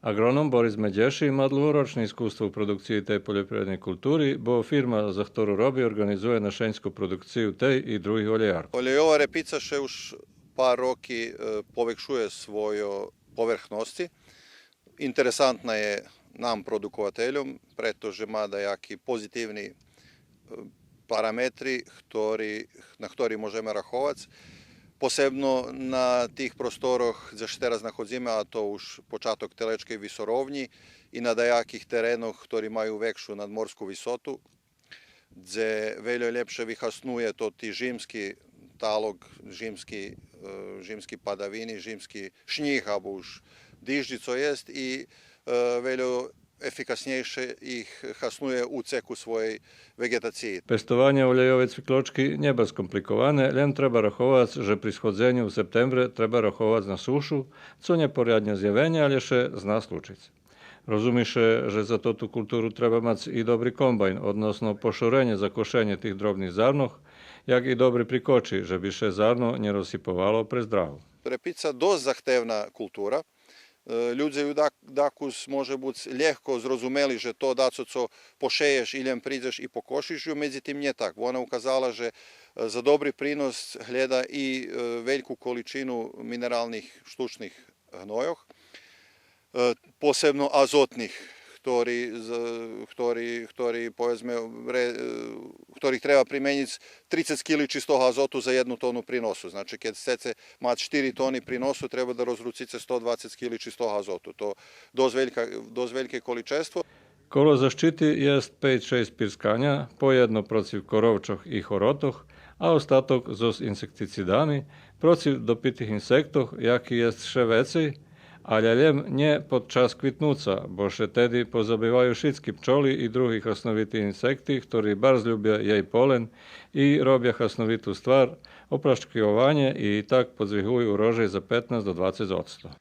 Agronom Boris Međeši ima dlhoročne iskustvo u produkciji tej poljoprivrednej kulturi, bo firma, za ktorú robí, organizuje našenjsku produkciju tej i drugih oljejark. Olejova repica še už par roki povekšuje svojo povrchnosti. Interesantna je nam produkovateljom, pretože má dajaki pozitívni parametri, na ktorý môžeme rachovať. Posebno na tých prostoroch, kde teraz nachodzíme, a to už počatok telečkej vysorovni i na dajakých terénoch, ktorí majú väčšiu nadmorskú vysotu, kde veľa lepšie vyhasnuje to tí zimský talog, zimský padaviny, zimský šníh, alebo už diždi, co jest, i veľa efikasnejšie ich hasnuje u ceku svojej vegetaciji. Pestovanje olejove cvikločky neba skomplikowane, len treba rachować, że pri schodzenju u septembre treba rachować na sušu, co neporiadne zjavenie, ale še zna slučić. Rozumiše, že za to tu kulturu treba mať i dobri kombajn, odnosno pošorenje za košenje tih drobnih zrnoh, jak i dobri prikoči, že bi še zrno ne rozsipovalo prezdravo. Repica dosť zahtevna kultura. Ľudia ju dakus može biti lehko zrozumeli, že to daco co pošeješ iljem priđeš i pokošiš ju, međutim nje tak. Ona ukazala, že za dobri prinos gleda i veliku količinu mineralnih štučnih hnojoh, posebno azotnih, ktorých treba primeniti 30 kg čistog azotu za 1 tonu prinosu. Znači, kad chcete mati 4 toni prinosu, treba da rozrucite 120 kg čistog azotu. To dosť veľké količestvo. Kolo zaštiti jest 5-6 pirskania, po jedno protiv korovčoh i horotoh, a ostatok zos insekticidami, protiv dopitih insektoh, jaki jest še vecej, ale ljem nje podčas kvitnuca, bo še tedy pozabivaju šitski pčoli i drugi hasnoviti insekti, ktorí barz ljubja jej polen i robja hasnovitu stvar, opraškivanje i tak podzvihuju urožaj za 15 do 20%.